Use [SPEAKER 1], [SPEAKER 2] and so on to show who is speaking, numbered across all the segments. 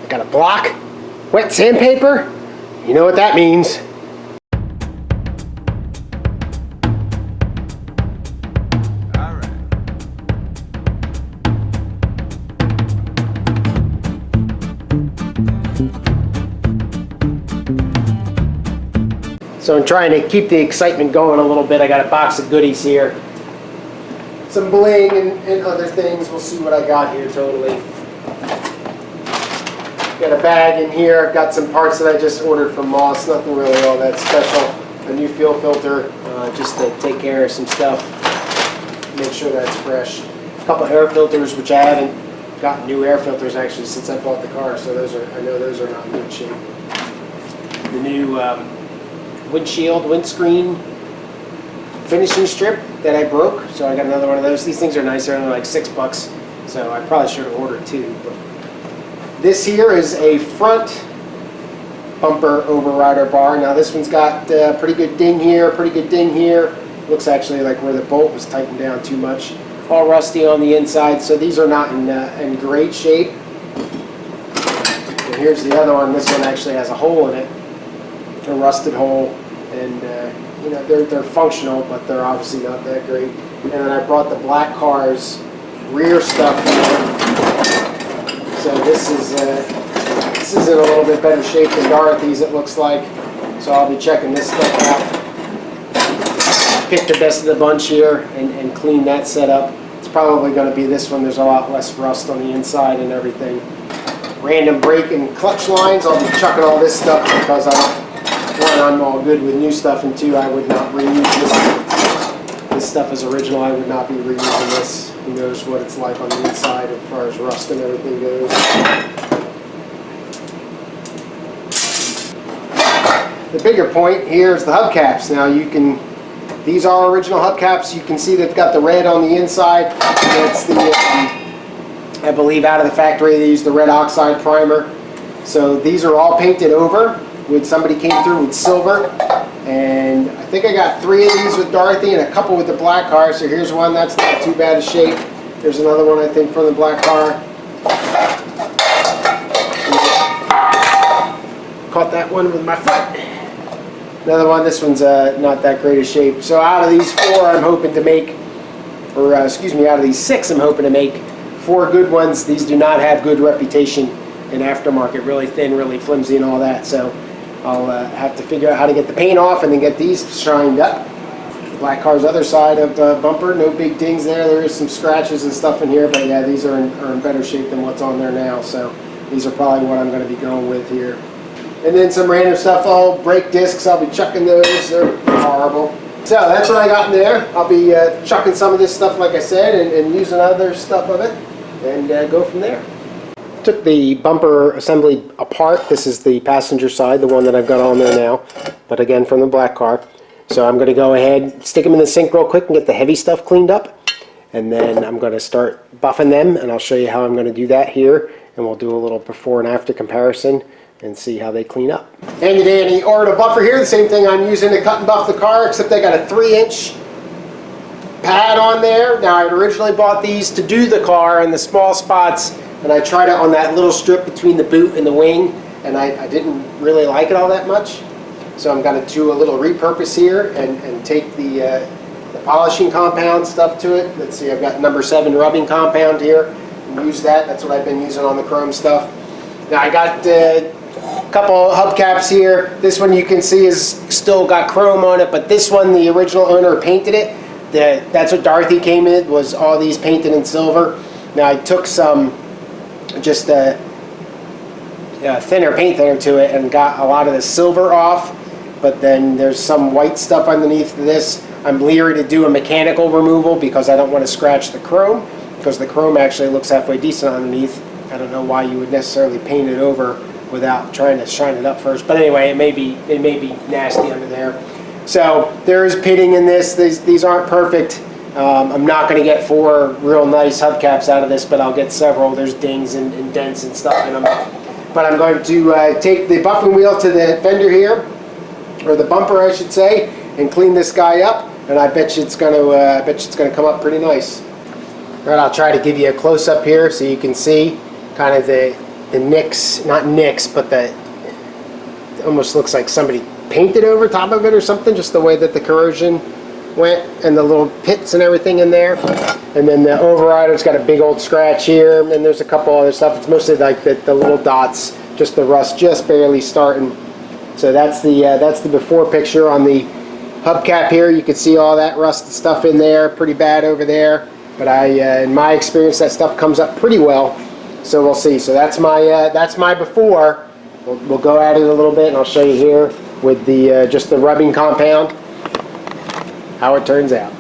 [SPEAKER 1] I got a block, wet sandpaper. You know what that means. So I'm trying to keep the excitement going a little bit. I got a box of goodies here. Some bling and other things. We'll see what I got here totally. Got a bag in here. I've got some parts that I just ordered from Moss. Nothing really all that special. A new fuel filter just to take care of some stuff. Make sure that's fresh. A couple air filters, which I haven't gotten new air filters actually since I bought the car. So I know those are not in good shape. The new windscreen finishing strip that I broke, so I got another one of those. These things are nice, they're only like $6, so I probably should have ordered two. But this here is a front bumper overrider bar. Now this one's got a pretty good ding here, pretty good ding here. Looks actually like where the bolt was tightened down too much. All rusty on the inside, so these are not in great shape. And here's the other one. This one actually has a hole in it. A rusted hole, and you know, they're functional, but they're obviously not that great. And then I brought the black car's rear stuff here. So this is in a little bit better shape than Dorothy's, it looks like. So I'll be checking this stuff out. Pick the best of the bunch here and clean that setup. It's probably going to be this one. There's a lot less rust on the inside and everything. Random brake and clutch lines. I'll be chucking all this stuff because I'm all good with new stuff, and two, I would not reuse this. This stuff is original. I would not be reusing this. Who knows what it's like on the inside as far as rust and everything goes. The bigger point here is the hubcaps. Now these are original hubcaps. You can see they've got the red on the inside. That's the, I believe out of the factory they use the red oxide primer. So these are all painted over. Somebody came through with silver, and I think I got 3 of these with Dorothy and a couple with the black car. So here's one that's not too bad a shape. There's another one I think from the black car. Caught that one with my foot. Another one. This one's not that great a shape. So out of these 4, I'm hoping to make, or excuse me, out of these 6, I'm hoping to make 4 good ones. These do not have good reputation in aftermarket. Really thin, really flimsy, and all that. So I'll have to figure out how to get the paint off and then get these shined up. The black car's other side of the bumper, no big dings there. There is some scratches and stuff in here, but yeah, these are in better shape than what's on there now. So these are probably what I'm going to be going with here. And then some random stuff, all brake discs, I'll be chucking those. They're horrible. So that's what I got in there. I'll be chucking some of this stuff, like I said, and using other stuff of it, and go from there. Took the bumper assembly apart. This is the passenger side, the one that I've got on there now, but again from the black car. So I'm going to go ahead, stick them in the sink real quick and get the heavy stuff cleaned up, and then I'm going to start buffing them, and I'll show you how I'm going to do that here, and we'll do a little before and after comparison and see how they clean up. Handy dandy ordered a buffer here, the same thing I'm using to cut and buff the car, except they got a 3-inch pad on there. Now I originally bought these to do the car in the small spots, and I tried it on that little strip between the boot and the wing, and I didn't really like it all that much. So I'm going to do a little repurpose here and take the polishing compound stuff to it. Let's see, I've got number 7 rubbing compound here, and use that. That's what I've been using on the chrome stuff. Now I got a couple hubcaps here. This one you can see is still got chrome on it, but this one the original owner painted it. That's what Dorothy came in, was all these painted in silver. Now I took some just a thinner paint thinner to it and got a lot of the silver off, but then there's some white stuff underneath this. I'm leery to do a mechanical removal because I don't want to scratch the chrome, because the chrome actually looks halfway decent underneath. I don't know why you would necessarily paint it over without trying to shine it up first, but anyway, it may be nasty under there. So there is pitting in this. These aren't perfect. I'm not going to get 4 real nice hubcaps out of this, but I'll get several. There's dings and dents and stuff in them. But I'm going to take the buffing wheel to the fender here, or the bumper I should say, and clean this guy up. And I bet you it's going to come up pretty nice. All right, I'll try to give you a close up here so you can see kind of the nicks, not nicks, but it almost looks like somebody painted over top of it or something, just the way that the corrosion went, and the little pits and everything in there. And then the overrider's got a big old scratch here, and there's a couple other stuff. It's mostly like the little dots, just the rust just barely starting. So that's the before picture. On the hubcap here, you can see all that rust stuff in there, pretty bad over there. But in my experience, that stuff comes up pretty well. So we'll see. So that's my before. We'll go at it a little bit, and I'll show you here with the just the rubbing compound how it turns out.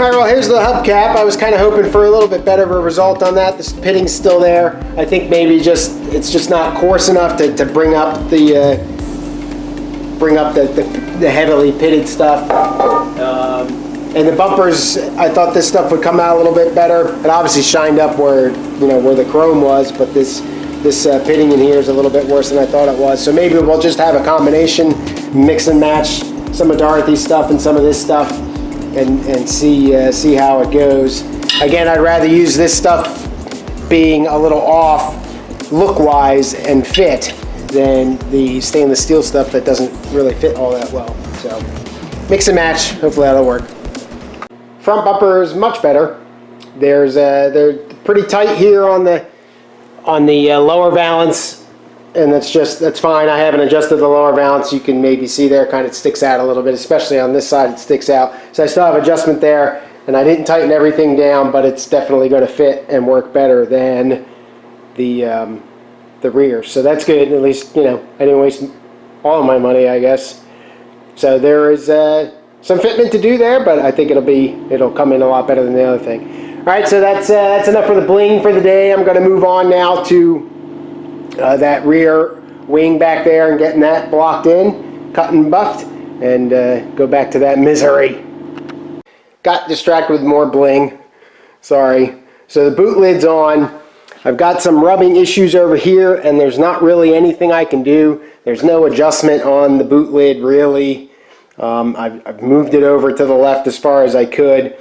[SPEAKER 1] Alright, well here's the hubcap. I was kind of hoping for a little bit better of a result on that. The pitting's still there. I think maybe it's just not coarse enough to bring up the heavily pitted stuff. And the bumpers, I thought this stuff would come out a little bit better. It obviously shined up where the chrome was, but this pitting in here is a little bit worse than I thought it was. So maybe we'll just have a combination, mix and match some of Dorothy's stuff and some of this stuff, and see how it goes. Again, I'd rather use this stuff being a little off look-wise and fit than the stainless steel stuff that doesn't really fit all that well. So mix and match, hopefully that'll work. Front bumper is much better. They're pretty tight here on the lower valance, and that's fine. I haven't adjusted the lower valance. You can maybe see there, kind of sticks out a little bit, especially on this side it sticks out. So I still have adjustment there, and I didn't tighten everything down, but it's definitely going to fit and work better than the rear. So that's good. At least, I didn't waste all of my money, I guess. So there is some fitment to do there, but I think it'll come in a lot better than the other thing. All right, so that's enough for the bling for the day. I'm going to move on now to that rear wing back there and getting that blocked in, cut and buffed, and go back to that misery. Got distracted with more bling. Sorry. So the boot lid's on. I've got some rubbing issues over here, and there's not really anything I can do. There's no adjustment on the boot lid, really. I've moved it over to the left as far as I could.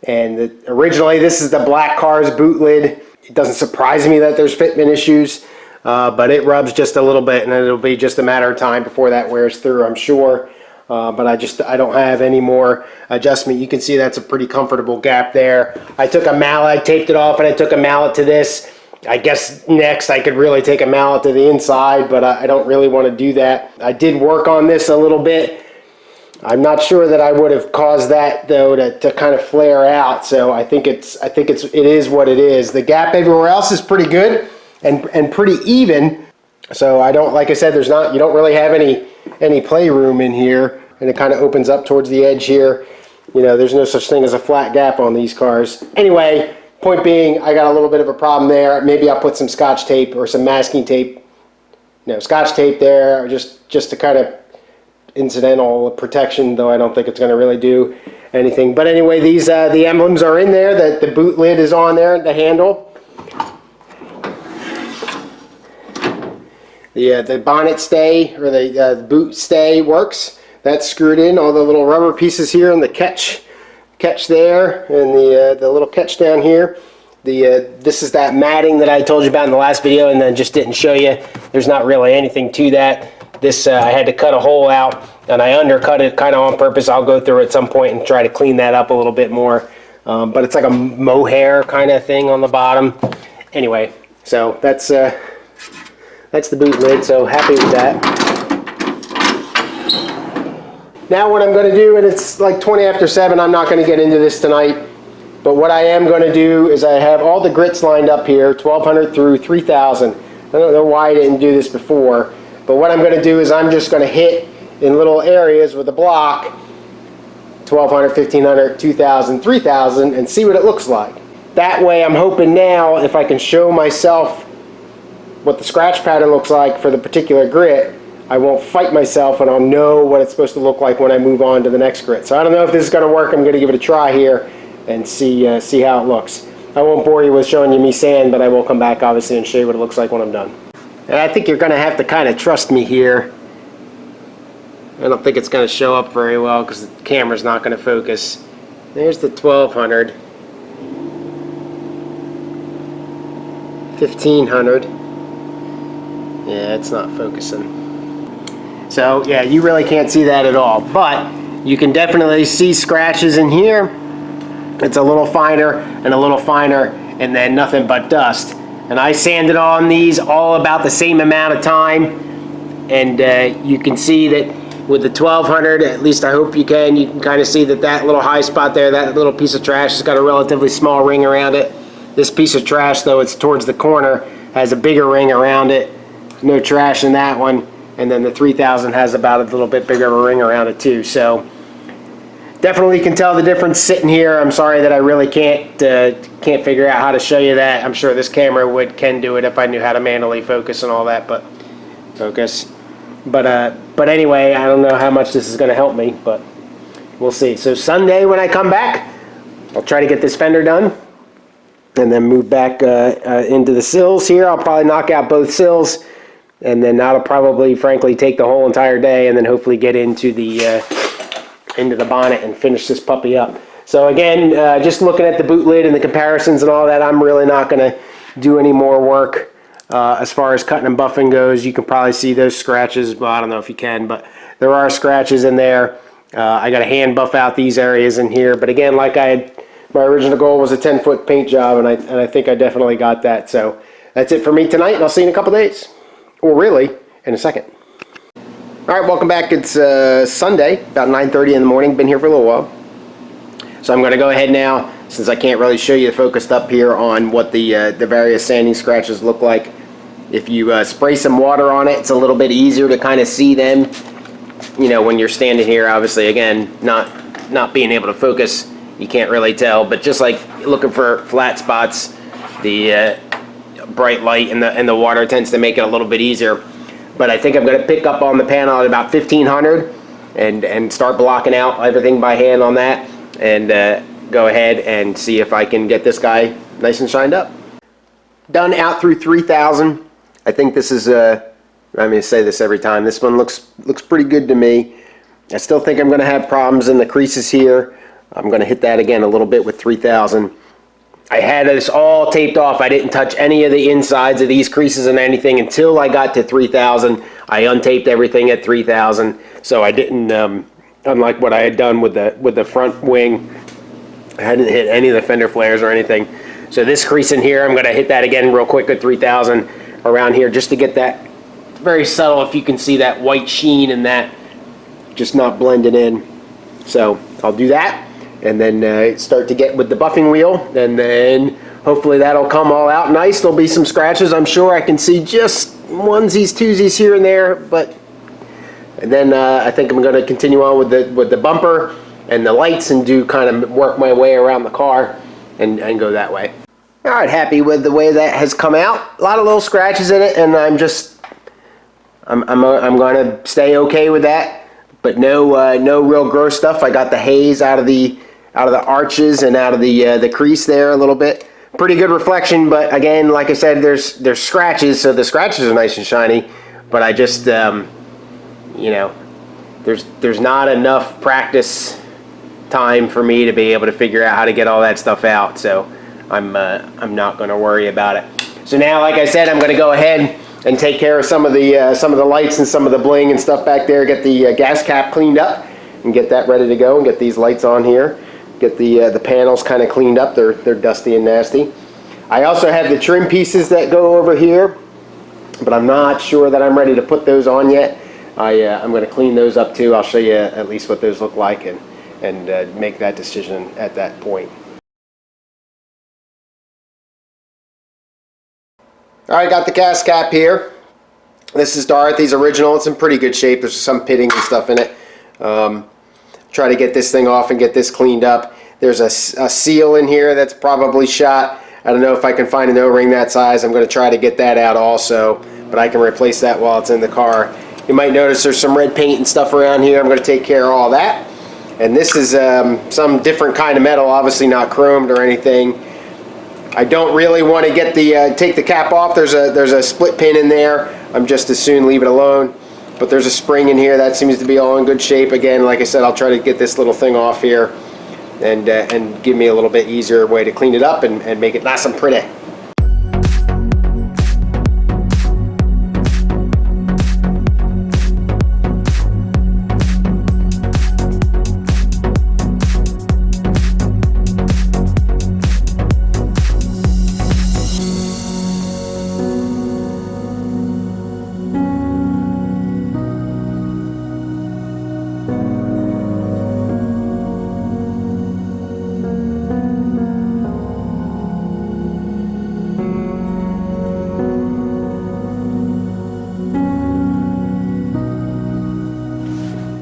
[SPEAKER 1] And originally, this is the black car's boot lid. It doesn't surprise me that there's fitment issues, but it rubs just a little bit, and it'll be just a matter of time before that wears through, I'm sure. But I don't have any more adjustment. You can see that's a pretty comfortable gap there. I took a mallet, I taped it off, and I took a mallet to this. I guess next I could really take a mallet to the inside, but I don't really want to do that. I did work on this a little bit. I'm not sure that I would have caused that though to kind of flare out. So I think it is what it is. The gap everywhere else is pretty good and pretty even. So like I said, you don't really have any play room in here, and it kind of opens up towards the edge here. There's no such thing as a flat gap on these cars. Anyway, point being, I got a little bit of a problem there. Maybe I'll put some scotch tape or some masking tape. Scotch tape there, just to kind of incidental protection, though I don't think it's going to really do anything. But anyway, the emblems are in there. That the boot lid is on there, the handle. The bonnet stay, or the boot stay, works. That's screwed in. All the little rubber pieces here and the catch there, and the little catch down here. This is that matting that I told you about in the last video, and then just didn't show you. There's not really anything to that. This I had to cut a hole out, and I undercut it kind of on purpose. I'll go through at some point and try to clean that up a little bit more. But it's like a mohair kind of thing on the bottom. Anyway, so that's That's the boot lid, so happy with that. Now what I'm going to do, and it's like 20 after 7, I'm not going to get into this tonight, but what I am going to do is I have all the grits lined up here, 1200 through 3000. I don't know why I didn't do this before, but what I'm going to do is I'm just going to hit in little areas with a block 1200, 1500, 2000, 3000 and see what it looks like. That way I'm hoping now if I can show myself what the scratch pattern looks like for the particular grit, I won't fight myself and I'll know what it's supposed to look like when I move on to the next grit. So I don't know if this is going to work. I'm going to give it a try here and see how it looks. I won't bore you with showing you me sand, but I will come back obviously and show you what it looks like when I'm done. And I think you're going to have to kind of trust me here. I don't think it's going to show up very well because the camera's not going to focus. There's the 1200, 1500. Yeah, it's not focusing. So yeah, you really can't see that at all, but you can definitely see scratches in here. It's a little finer and a little finer, and then nothing but dust. And I sanded on these all about the same amount of time, and you can see that with the 1200, at least I hope you can kind of see that that little high spot there, that little piece of trash has got a relatively small ring around it. This piece of trash, though it's towards the corner, has a bigger ring around it. No trash in that one. And then the 3000 has about a little bit bigger of a ring around it too. So definitely can tell the difference sitting here. I'm sorry that I really can't figure out how to show you that. I'm sure this camera can do it if I knew how to manually focus and all that, but focus. But anyway, I don't know how much this is going to help me, but we'll see. So Sunday when I come back, I'll try to get this fender done and then move back into the sills here. I'll probably knock out both sills. And then that'll probably, frankly, take the whole entire day, and then hopefully get into the bonnet and finish this puppy up. So again, just looking at the boot lid and the comparisons and all that, I'm really not going to do any more work as far as cutting and buffing goes. You can probably see those scratches. Well, I don't know if you can, but there are scratches in there. I got to hand buff out these areas in here. But again, like my original goal was a 10-foot paint job, and I think I definitely got that. So that's it for me tonight, and I'll see you in a couple days. Or really, in a second. All right, welcome back. It's Sunday, about 9:30 in the morning. Been here for a little while. So I'm going to go ahead now, since I can't really show you focused up here on what the various sanding scratches look like. If you spray some water on it, it's a little bit easier to kind of see them. You know, when you're standing here, obviously, again, not being able to focus, you can't really tell. But just like looking for flat spots, the bright light and the water tends to make it a little bit easier. But I think I'm going to pick up on the panel at about 1500 and start blocking out everything by hand on that, and go ahead and see if I can get this guy nice and shined up. Done out through 3000. I think this is I'm going to say this every time. This one looks pretty good to me. I still think I'm going to have problems in the creases here. I'm going to hit that again a little bit with 3000. I had this all taped off. I didn't touch any of the insides of these creases and anything until I got to 3000. I untaped everything at 3000, so I didn't, unlike what I had done with the front wing, I hadn't hit any of the fender flares or anything. So this crease in here, I'm going to hit that again real quick at 3000 around here just to get that very subtle, if you can see that white sheen and that just not blending in. So I'll do that. And then start to get with the buffing wheel, and then hopefully that'll come all out nice. There'll be some scratches, I'm sure. I can see just onesies, twosies here and there, and then I think I'm going to continue on with the bumper and the lights and do kind of work my way around the car and go that way. All right, happy with the way that has come out. A lot of little scratches in it, and I'm going to stay okay with that, but no real gross stuff. I got the haze out of the arches and out of the crease there a little bit. Pretty good reflection, but again, like I said, there's scratches, so the scratches are nice and shiny, but I just you know, there's not enough practice time for me to be able to figure out how to get all that stuff out, so I'm not going to worry about it. So now, like I said, I'm going to go ahead and take care of some of the lights and some of the bling and stuff back there. Get the gas cap cleaned up and get that ready to go, and get these lights on here. Get the panels kind of cleaned up. They're dusty and nasty. I also have the trim pieces that go over here. but I'm not sure that I'm ready to put those on yet. I'm going to clean those up too. I'll show you at least what those look like and make that decision at that point. All right, got the gas cap here. This is Dorothy's original. It's in pretty good shape. There's some pitting and stuff in it. Try to get this thing off and get this cleaned up. There's a seal in here that's probably shot. I don't know if I can find an O-ring that size. I'm going to try to get that out also, but I can replace that while it's in the car. You might notice there's some red paint and stuff around here. I'm going to take care of all that. And this is some different kind of metal, obviously not chromed or anything. I don't really want to get the take the cap off. There's a split pin in there. I'm just as soon leave it alone. But there's a spring in here that seems to be all in good shape. Again, like I said, I'll try to get this little thing off here and give me a little bit easier way to clean it up and make it nice and pretty.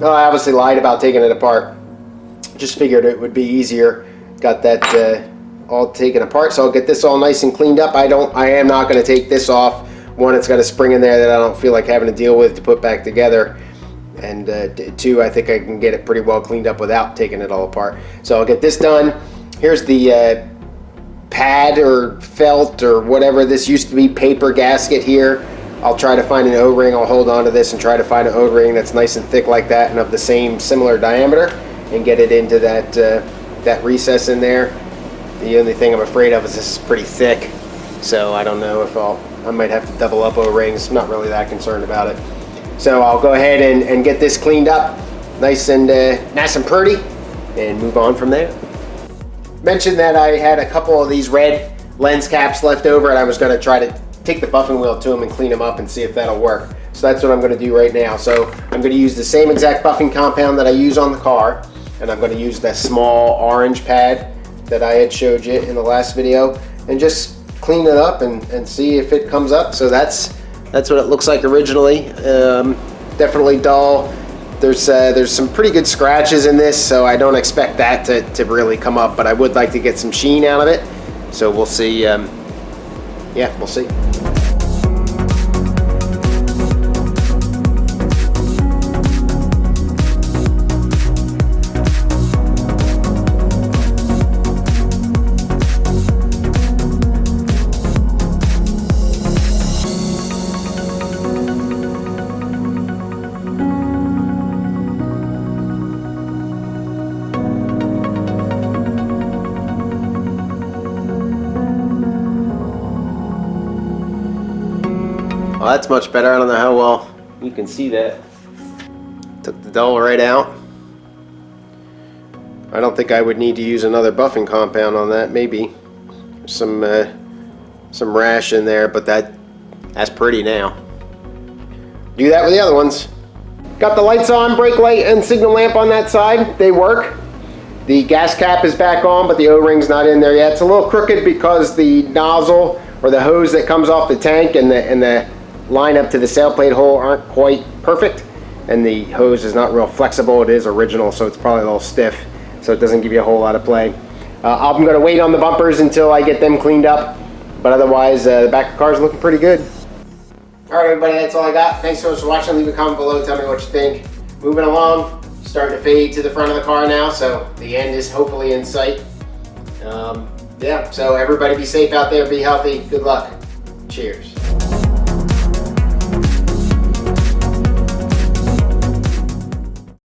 [SPEAKER 1] Well, I obviously lied about taking it apart. Just figured it would be easier. Got that all taken apart, so I'll get this all nice and cleaned up. I am not going to take this off. One, it's got a spring in there that I don't feel like having to deal with to put back together. And two, I think I can get it pretty well cleaned up without taking it all apart. So I'll get this done. Here's the pad or felt or whatever this used to be, paper gasket here. I'll try to find an O-ring. I'll hold on to this and try to find an O-ring that's nice and thick like that and of the same similar diameter and get it into that recess in there. The only thing I'm afraid of is this is pretty thick, so I don't know if I might have to double up O-rings. I'm not really that concerned about it. So I'll go ahead and get this cleaned up nice and pretty and move on from there. Mentioned that I had a couple of these red lens caps left over and I was going to try to take the buffing wheel to them and clean them up and see if that'll work. So that's what I'm going to do right now. So I'm going to use the same exact buffing compound that I use on the car, and I'm going to use that small orange pad that I had showed you in the last video and just clean it up and see if it comes up. So that's what it looks like originally. Definitely dull. There's some pretty good scratches in this, so I don't expect that to really come up, but I would like to get some sheen out of it. So we'll see. Yeah, we'll see. Well, that's much better. I don't know how well you can see that. Took the dull right out. I don't think I would need to use another buffing compound on that. Maybe some rash in there, but that's pretty now. Do that with the other ones. Got the lights on, brake light and signal lamp on that side. They work. The gas cap is back on, but the O-ring's not in there yet. It's a little crooked because the nozzle or the hose that comes off the tank and the line up to the sailplate hole aren't quite perfect, and the hose is not real flexible. It is original, so it's probably a little stiff, so it doesn't give you a whole lot of play. I'm going to wait on the bumpers until I get them cleaned up, but otherwise the back of the car is looking pretty good. Alright everybody, that's all I got. Thanks so much for watching. Leave a comment below, tell me what you think. Moving along, starting to fade to the front of the car now, so the end is hopefully in sight. Yeah, so everybody be safe out there, be healthy, good luck. Cheers.